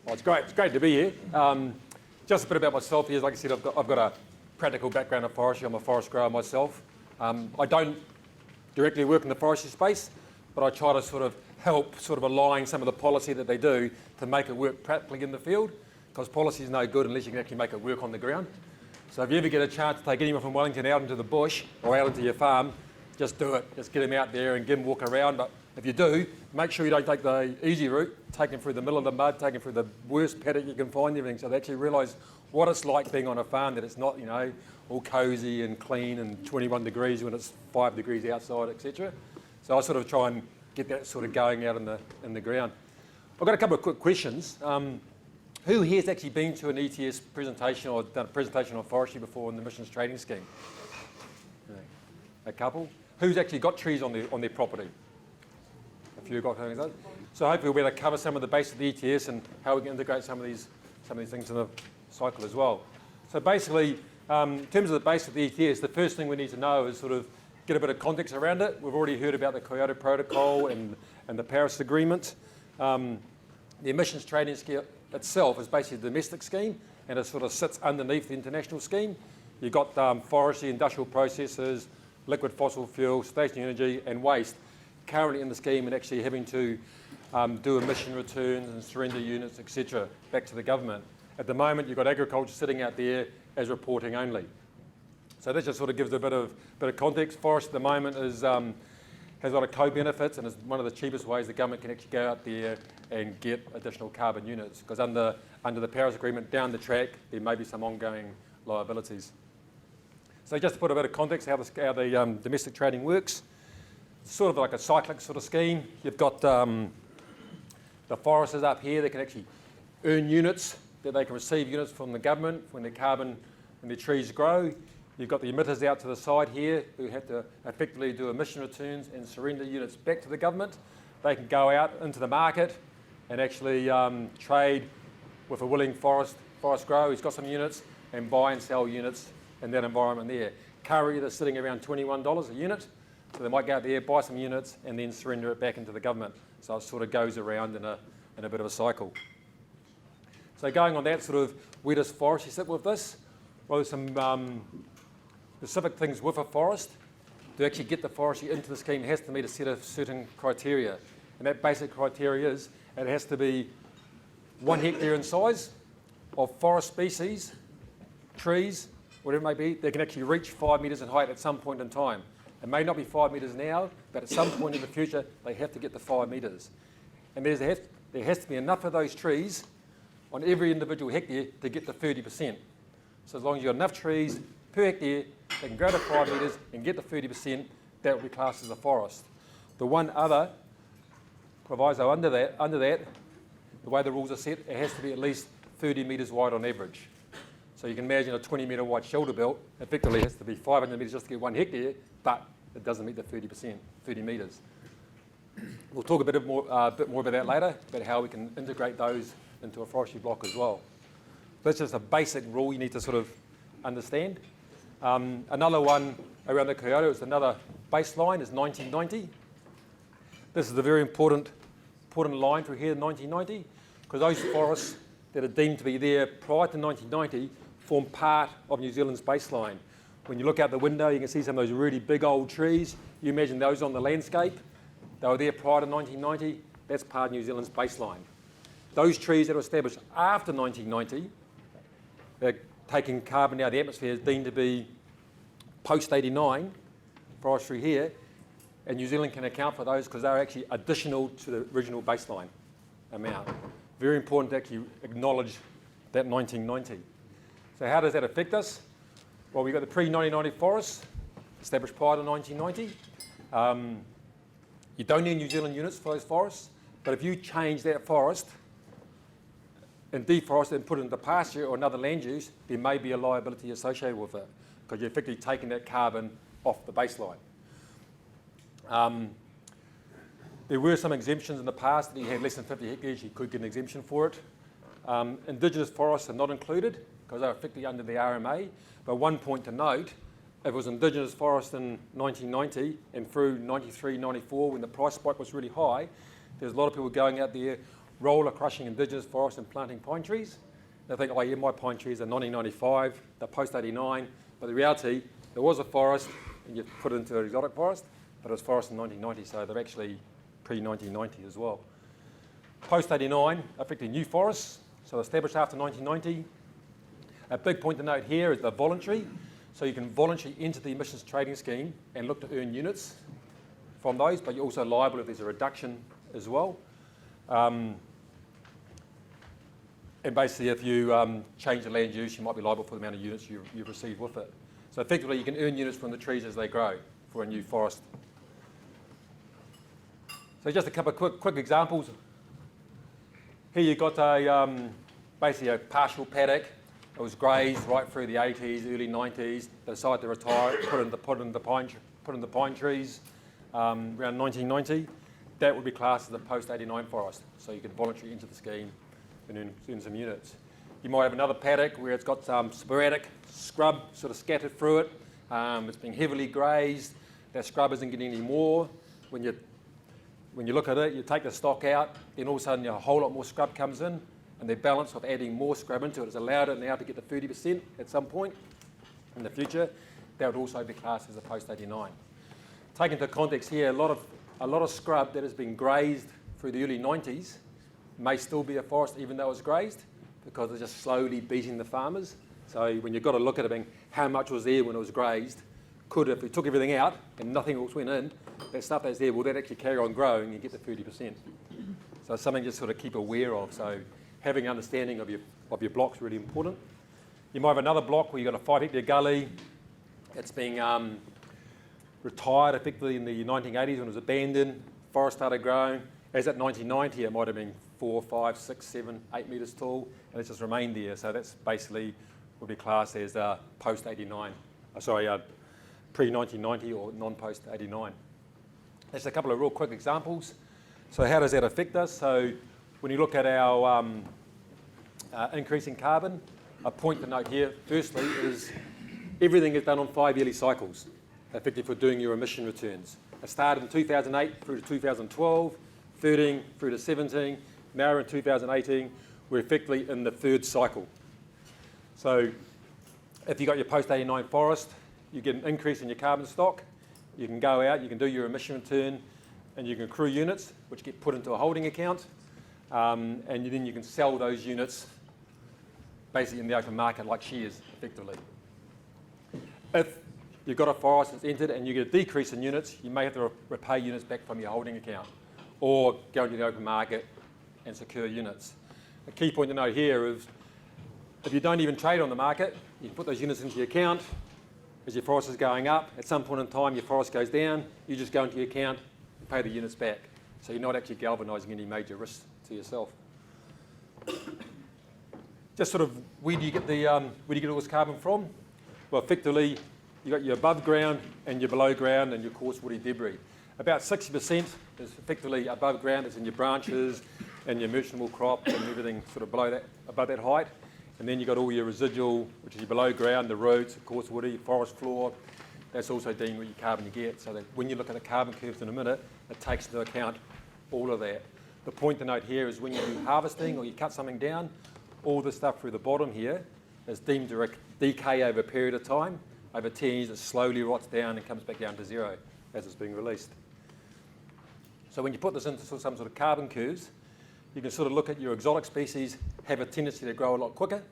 Well, it's great to be here. Just a bit about myself here. Like I said, I've got a practical background in forestry. I'm a forest grower myself. I don't directly work in the forestry space, but I try to sort of help align some of the policy that they do to make it work practically in the field, because policy is no good unless you can actually make it work on the ground. So if you ever get a chance to take anyone from Wellington out into the bush or out into your farm, just do it. Just get them out there and get them walk around. But if you do, make sure you don't take the easy route, take them through the middle of the mud, take them through the worst paddock you can find, everything, so they actually realise what it's like being on a farm, that it's not, you know, all cosy and clean and 21 degrees when it's 5 degrees outside, etc. So I sort of try and get that sort of going out in the ground. I've got a couple of quick questions. Who here has actually been to an ETS presentation or done a presentation on forestry before in the emissions trading scheme? A couple. Who's actually got trees on their property? A few got things like that. So hopefully we'll be able to cover some of the base of the ETS and how we can integrate some of these things in the cycle as well. So basically, in terms of the base of the ETS, the first thing we need to know is sort of get a bit of context around it. We've already heard about the Kyoto Protocol and the Paris Agreement. The emissions trading scheme itself is basically a domestic scheme, and it sort of sits underneath the international scheme. You've got forestry, industrial processes, liquid fossil fuel, stationary energy and waste currently in the scheme and actually having to do emission returns and surrender units, etc., back to the government. At the moment, you've got agriculture sitting out there as reporting only. So this just sort of gives a bit of context. Forest at the moment has a lot of co-benefits and is one of the cheapest ways the government can actually go out there and get additional carbon units, because under the Paris Agreement down the track, there may be some ongoing liabilities. So just to put a bit of context how the domestic trading works, it's sort of like a cyclic sort of scheme. You've got the foresters up here that can actually earn units, that they can receive units from the government when their trees grow. You've got the emitters out to the side here who have to effectively do emission returns and surrender units back to the government. They can go out into the market and actually trade with a willing forest grower who's got some units and buy and sell units in that environment there. Currently they're sitting around $21 a unit, so they might go out there, buy some units and then surrender it back into the government. So it sort of goes around in a bit of a cycle. So going on that, sort of where does forestry sit with this? Well, there's some specific things with a forest. To actually get the forestry into the scheme, it has to meet a set of certain criteria. And that basic criteria is it has to be 1 hectare in size of forest species, trees, whatever it may be, that can actually reach 5 metres in height at some point in time. It may not be 5 metres now, but at some point in the future, they have to get to 5 metres. And there has to be enough of those trees on every individual hectare to get to 30%. So as long as you've got enough trees per hectare, they can grow to 5 metres and get to 30%, that will be classed as a forest. The one other proviso under that, the way the rules are set, it has to be at least 30 metres wide on average. So you can imagine a 20 metre wide shoulder belt effectively has to be 500 metres just to get 1 hectare, but it doesn't meet the 30%, 30 metres. We'll talk a bit more about that later, about how we can integrate those into a forestry block as well. That's just a basic rule you need to sort of understand. Another one around the Kyoto is another baseline is 1990. This is a very important line through here, 1990, because those forests that are deemed to be there prior to 1990 form part of New Zealand's baseline. When you look out the window, you can see some of those really big old trees. You imagine those on the landscape. They were there prior to 1990. That's part of New Zealand's baseline. Those trees that were established after 1990, they're taking carbon out of the atmosphere, is deemed to be post-89 forestry here, and New Zealand can account for those because they're actually additional to the original baseline amount. Very important to actually acknowledge that 1990. So how does that affect us? Well, we've got the pre-1990 forests established prior to 1990. You don't need New Zealand units for those forests, but if you change that forest and deforest it and put it into pasture or another land use, there may be a liability associated with it because you're effectively taking that carbon off the baseline. There were some exemptions in the past that you had less than 50 hectares, you could get an exemption for it. Indigenous forests are not included because they're effectively under the RMA, but one point to note, if it was Indigenous forest in 1990 and through 93, 94 when the price spike was really high, there's a lot of people going out there role of crushing indigenous forests and planting pine trees. They think, oh yeah, my pine trees are 1995, they're post-89, but the reality, there was a forest and you put it into an exotic forest, but it was forest in 1990, so they're actually pre-1990 as well. Post-89, effectively new forests, so established after 1990. A big point to note here is they're voluntary, so you can voluntarily enter the emissions trading scheme and look to earn units from those, but you're also liable if there's a reduction as well. And basically, if you change the land use, you might be liable for the amount of units you've received with it. So effectively, you can earn units from the trees as they grow for a new forest. So just a couple of quick examples. Here you've got basically a partial paddock. It was grazed right through the 80s, early 90s. They decided to retire it, put in the pine trees around 1990. That would be classed as a post-89 forest. So you can voluntarily enter the scheme and earn some units. You might have another paddock where it's got some sporadic scrub sort of scattered through it. It's been heavily grazed. That scrub isn't getting any more. When you look at it, you take the stock out, then all of a sudden a whole lot more scrub comes in, and the balance of adding more scrub into it has allowed it now to get to 30% at some point in the future. That would also be classed as a post-89. Taken into context here, a lot of scrub that has been grazed through the early 90s may still be a forest even though it's grazed, because it's just slowly beating the farmers. So when you've got to look at it, being how much was there when it was grazed, if we took everything out and nothing else went in, that stuff that's there, will that actually carry on growing and get to 30%? So it's something to sort of keep aware of. So having understanding of your block's really important. You might have another block where you've got a 5 hectare gully. It's being retired effectively in the 1980s when it was abandoned. Forest started growing. As at 1990, it might have been 4, 5, 6, 7, 8 metres tall, and it's just remained there. So that's basically would be classed as post-89. Pre-1990 or non-post-89. There's a couple of real quick examples. So how does that affect us? So when you look at our increasing carbon, a point to note here, firstly, is everything is done on 5 yearly cycles, effectively for doing your emission returns. It started in 2008 through to 2012, 13 through to 17, now we're in 2018, we're effectively in the third cycle. So if you've got your post-89 forest, you get an increase in your carbon stock, you can go out, you can do your emission return, and you can accrue units, which get put into a holding account, and then you can sell those units basically in the open market like shares, effectively. If you've got a forest that's entered and you get a decrease in units, you may have to repay units back from your holding account, or go into the open market and secure units. A key point to note here is, if you don't even trade on the market, you can put those units into your account. As your forest is going up, at some point in time your forest goes down, you just go into your account and pay the units back. So you're not actually galvanising any major risks to yourself. Just sort of, where do you get all this carbon from? Well, effectively, you've got your above ground and your below ground and your coarse woody debris. About 60% is effectively above ground, it's in your branches and your merchantable crop and everything sort of above that height. And then you've got all your residual, which is your below ground, the roots, of course, woody, forest floor. That's also deemed what your carbon you get. So that when you look at the carbon curves in a minute, it takes into account all of that. The point to note here is when you do harvesting or you cut something down, all the stuff through the bottom here is deemed to decay over a period of time. Over 10 years, it slowly rots down and comes back down to zero as it's being released. So when you put this into some sort of carbon curves, you can sort of look at your exotic species have a tendency to grow a lot quicker.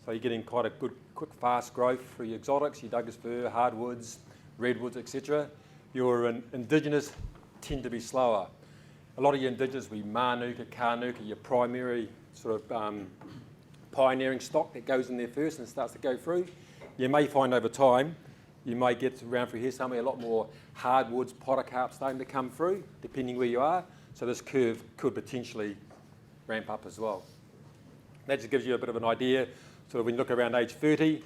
So you're getting quite a good, quick, fast growth through your exotics, your Douglas fir, hardwoods, redwoods, etc. Your indigenous tend to be slower. A lot of your indigenous will be Manuka, Karnuka, your primary sort of pioneering stock that goes in there first and starts to go through. You may find over time, you may get around through here somewhere a lot more hardwoods, podocarp starting to come through, depending where you are. So this curve could potentially ramp up as well. That just gives you a bit of an idea, sort of when you look around age 30,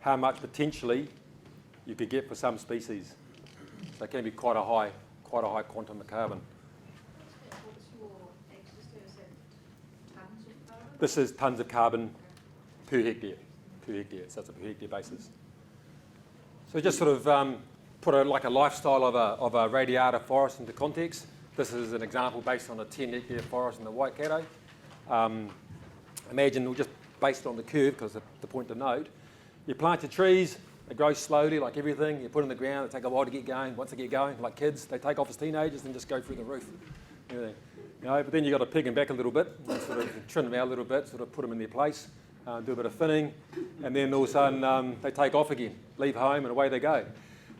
how much potentially you could get for some species. So it can be quite a high quantum of carbon. What's your existing tons of carbon? This is tons of carbon per hectare, so it's a per hectare basis. So just sort of put a lifestyle of a radiata forest into context. This is an example based on a 10 hectare forest in the Waikato. Imagine, we'll just base it on the curve because it's the point to note. You plant your trees, they grow slowly like everything. You put them in the ground, they take a while to get going. Once they get going, like kids, they take off as teenagers and just go through the roof. Everything. But then you've got to peg them back a little bit, and sort of trim them out a little bit, sort of put them in their place, do a bit of thinning, and then all of a sudden they take off again, leave home, and away they go.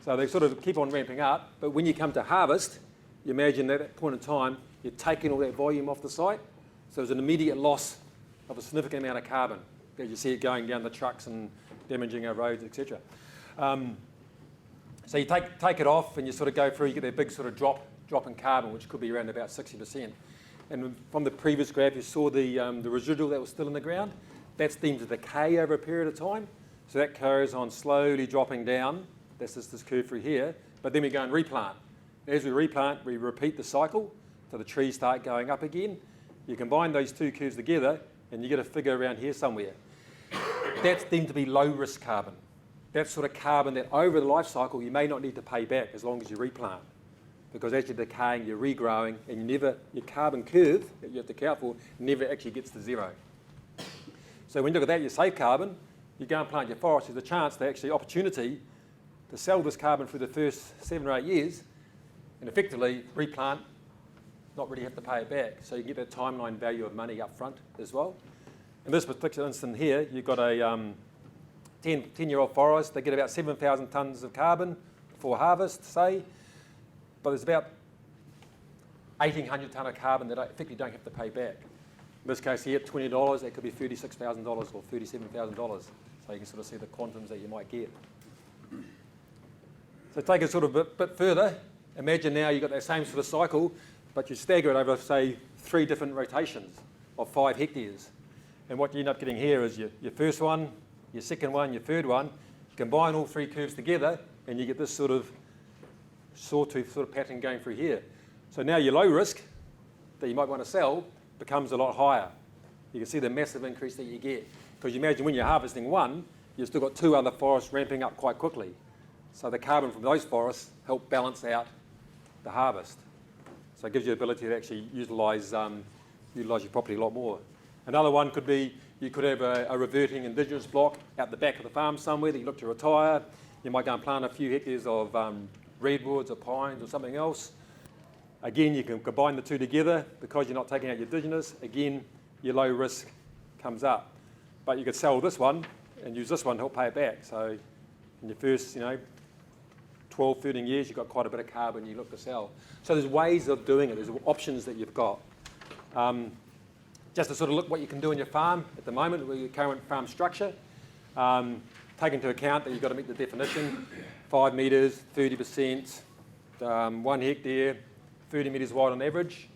So they sort of keep on ramping up, but when you come to harvest, you imagine at that point in time, you're taking all that volume off the site, so there's an immediate loss of a significant amount of carbon, as you see it going down the trucks and damaging our roads, etc. So you take it off and you sort of go through, you get that big sort of drop in carbon, which could be around about 60%. And from the previous graph, you saw the residual that was still in the ground. That's deemed to decay over a period of time. So that carries on slowly dropping down. That's just this curve through here. But then we go and replant. As we replant, we repeat the cycle, so the trees start going up again. You combine those two curves together, and you get a figure around here somewhere. That's deemed to be low-risk carbon. That's sort of carbon that over the life cycle, you may not need to pay back as long as you replant. Because as you're decaying, you're regrowing, and your carbon curve that you have to account for never actually gets to zero. So when you look at that, you save carbon, you go and plant your forest, there's a chance, opportunity to sell this carbon for the first 7 or 8 years, and effectively replant, not really have to pay it back. So you get that timeline value of money up front as well. In this particular instance here, you've got a 10-year-old forest. They get about 7,000 tonnes of carbon before harvest, say, but there's about 1,800 tonne of carbon that effectively don't have to pay back. In this case here, $20, that could be $36,000 or $37,000. So you can sort of see the quantums that you might get. So take it sort of a bit further. Imagine now you've got that same sort of cycle, but you stagger it over, say, 3 different rotations of 5 hectares. And what you end up getting here is your first one, your second one, your third one. Combine all 3 curves together, and you get this sort of sawtooth sort of pattern going through here. So now your low risk that you might want to sell becomes a lot higher. You can see the massive increase that you get. Because you imagine when you're harvesting one, you've still got 2 other forests ramping up quite quickly. So the carbon from those forests help balance out the harvest. So it gives you the ability to actually utilise your property a lot more. Another one could be, you could have a reverting indigenous block out the back of the farm somewhere that you look to retire. You might go and plant a few hectares of redwoods or pines or something else. Again, you can combine the two together because you're not taking out your indigenous. Again, your low risk comes up. But you could sell this one and use this one to help pay it back. So in your first, 12, 13 years, you've got quite a bit of carbon you look to sell. So there's ways of doing it. There's options that you've got. Just to sort of look what you can do in your farm at the moment with your current farm structure. Take into account that you've got to meet the definition. 5 metres, 30%, 1 hectare, 30 metres wide on average.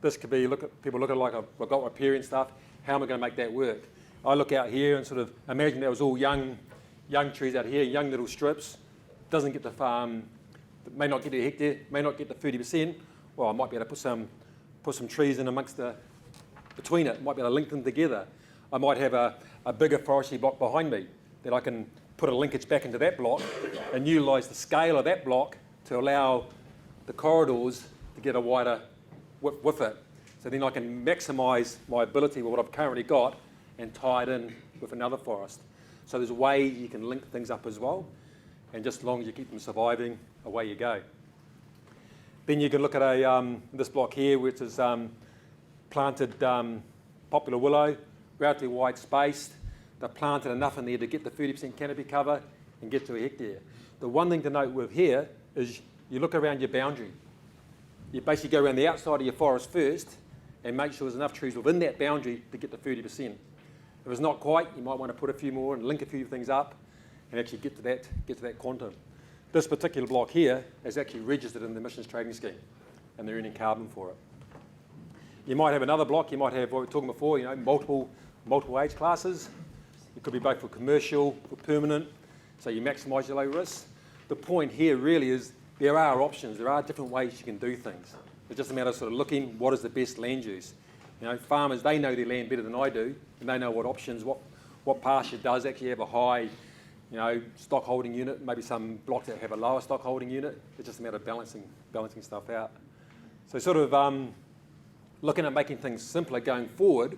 This could be, people look at like I've got riparian stuff, how am I going to make that work? I look out here and sort of imagine that was all young trees out here, young little strips, doesn't get the farm, may not get a hectare, may not get the 30%. Well, I might be able to put some trees in between it, might be able to link them together. I might have a bigger forestry block behind me that I can put a linkage back into that block and utilise the scale of that block to allow the corridors to get a wider width with it. So then I can maximise my ability with what I've currently got and tie it in with another forest. So there's a way you can link things up as well, and just as long as you keep them surviving, away you go. Then you can look at this block here, which is planted popular willow, relatively wide spaced. They're planted enough in there to get the 30% canopy cover and get to a hectare. The one thing to note with here is you look around your boundary. You basically go around the outside of your forest first and make sure there's enough trees within that boundary to get the 30%. If it's not quite, you might want to put a few more and link a few things up and actually get to that quantum. This particular block here is actually registered in the emissions trading scheme, and they're earning carbon for it. You might have another block. You might have what we were talking before. Multiple age classes. It could be both for commercial, for permanent. So you maximise your low risk. The point here really is there are options. There are different ways you can do things. It's just a matter of sort of looking what is the best land use. Farmers, they know their land better than I do, and they know what options, what pasture does actually have a high, stock holding unit. Maybe some blocks that have a lower stock holding unit. It's just a matter of balancing stuff out. So sort of looking at making things simpler going forward,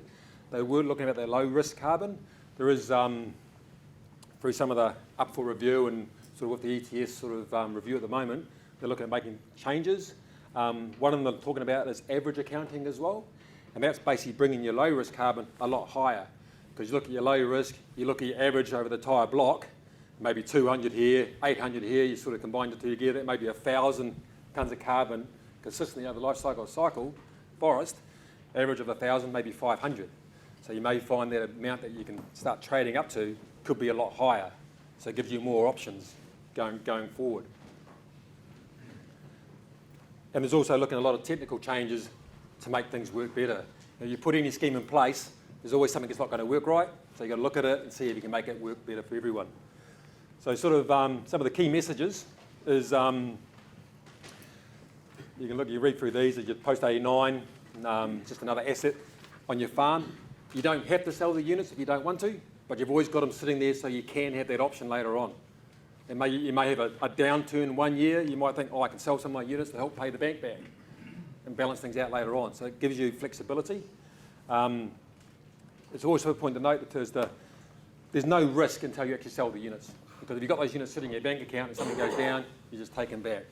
they were looking at their low-risk carbon. There is, through some of the up for review and sort of with the ETS sort of review at the moment, they're looking at making changes. One of them they're talking about is average accounting as well, and that's basically bringing your low-risk carbon a lot higher. Because you look at your low risk, you look at your average over the entire block, maybe 200 here, 800 here, you sort of combine the two together, it may be 1,000 tonnes of carbon consistently over the life cycle forest, average of 1,000, maybe 500. So you may find that amount that you can start trading up to could be a lot higher. So it gives you more options going forward. And there's also looking at a lot of technical changes to make things work better. If you put any scheme in place, there's always something that's not going to work right. So you've got to look at it and see if you can make it work better for everyone. So sort of some of the key messages is you read through these as your post-89, just another asset on your farm. You don't have to sell the units if you don't want to, but you've always got them sitting there so you can have that option later on. And you may have a downturn one year. You might think, oh, I can sell some of my units to help pay the bank back and balance things out later on. So it gives you flexibility. It's also a point to note that there's no risk until you actually sell the units. Because if you've got those units sitting in your bank account and something goes down, you just take them back.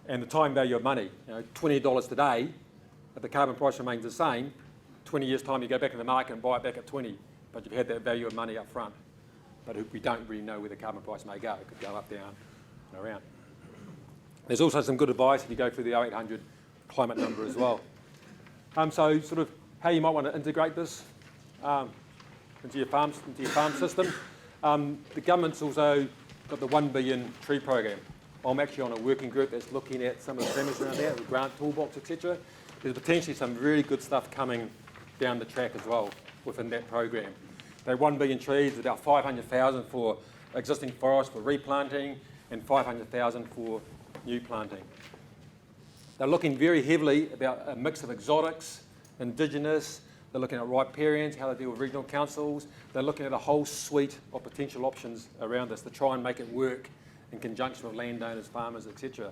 And the time value of money, $20 today, if the carbon price remains the same, 20 years' time you go back in the market and buy it back at 20, but you've had that value of money up front. But we don't really know where the carbon price may go. It could go up, down, and around. There's also some good advice if you go through the 0800 climate number as well. So sort of how you might want to integrate this into your farm system. The government's also got the 1 billion tree program. I'm actually on a working group that's looking at some of the premise around that, the grant toolbox, etc. There's potentially some really good stuff coming down the track as well within that program. That 1 billion trees, about 500,000 for existing forest for replanting and 500,000 for new planting. They're looking very heavily about a mix of exotics, indigenous. They're looking at riparians, how they deal with regional councils. They're looking at a whole suite of potential options around this to try and make it work in conjunction with landowners, farmers, etc.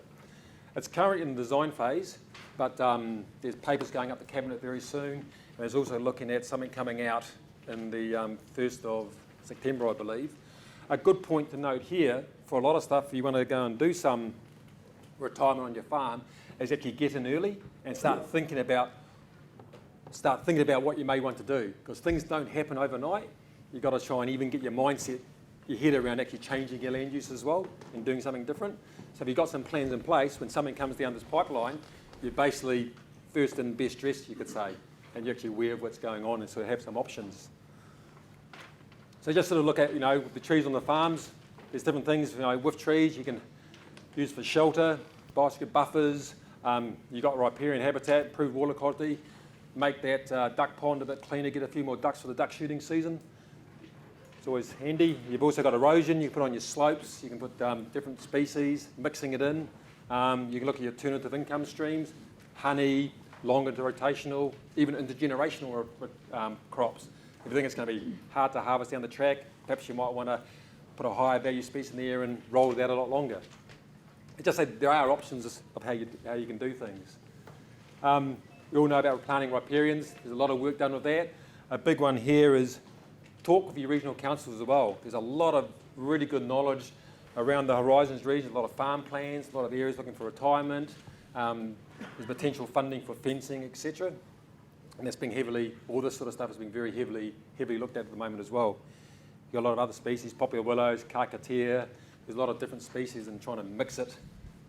It's currently in the design phase, but there's papers going up the cabinet very soon. And there's also looking at something coming out in the 1st of September, I believe. A good point to note here, for a lot of stuff, if you want to go and do some retirement on your farm, is that you get in early and start thinking about what you may want to do, because things don't happen overnight. You've got to try and even get your mindset, your head around actually changing your land use as well and doing something different. So if you've got some plans in place, when something comes down this pipeline, you're basically first and best dressed, you could say, and you're actually aware of what's going on and sort of have some options. So just sort of look at, the trees on the farms. There's different things, with trees you can use for shelter, biospheric buffers. You've got riparian habitat, improved water quality, make that duck pond a bit cleaner, get a few more ducks for the duck shooting season. It's always handy. You've also got erosion. You can put on your slopes. You can put different species, mixing it in. You can look at your alternative income streams, honey, longer rotational, even intergenerational crops. If you think it's going to be hard to harvest down the track, perhaps you might want to put a higher value species in there and roll it out a lot longer. It just said there are options of how you can do things. We all know about planting riparians. There's a lot of work done with that. A big one here is talk with your regional councils as well. There's a lot of really good knowledge around the Horizons region, a lot of farm plans, a lot of areas looking for retirement. There's potential funding for fencing, etc. And that's being all this sort of stuff is being very heavily looked at the moment as well. You've got a lot of other species, popular willows, carcatea. There's a lot of different species and trying to mix it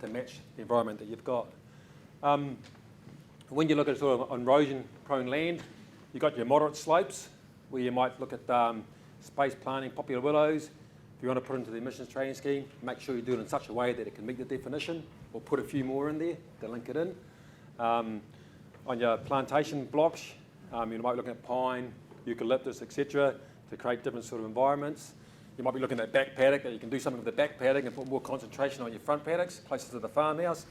to match the environment that you've got. When you look at sort of erosion-prone land, you've got your moderate slopes where you might look at space planting popular willows. If you want to put into the emissions trading scheme, make sure you do it in such a way that it can meet the definition, or put a few more in there to link it in. On your plantation blocks, you might be looking at pine, eucalyptus, etc., to create different sort of environments. You might be looking at back paddock, that you can do something with the back paddock and put more concentration on your front paddocks, closer to the farmhouse.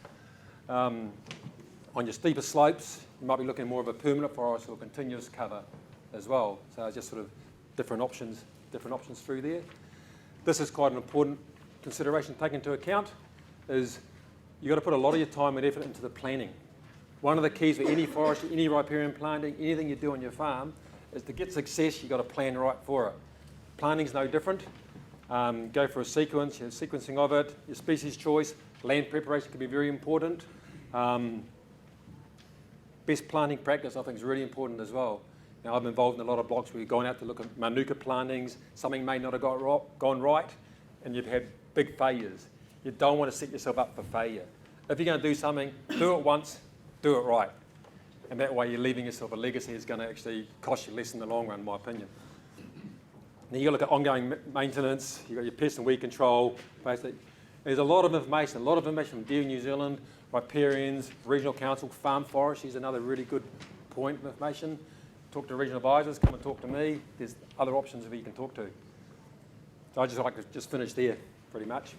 On your steeper slopes, you might be looking at more of a permanent forest or continuous cover as well. So just sort of different options through there. This is quite an important consideration to take into account, is you've got to put a lot of your time and effort into the planning. One of the keys with any forestry, any riparian planting, anything you do on your farm, is to get success, you've got to plan right for it. Planting's no different. Go for a sequence, your sequencing of it, your species choice, land preparation can be very important. Best planting practice, I think, is really important as well. Now, I'm involved in a lot of blocks where you're going out to look at manuka plantings, something may not have gone right, and you've had big failures. You don't want to set yourself up for failure. If you're going to do something, do it once, do it right. And that way you're leaving yourself a legacy that's going to actually cost you less in the long run, in my opinion. Now, you've got to look at ongoing maintenance, you've got your pest and weed control, basically. There's a lot of information from Dairy New Zealand, riparians, regional council, farm forestry is another really good point of information. Talk to regional advisors, come and talk to me. There's other options that you can talk to. So I just like to just finish there, pretty much.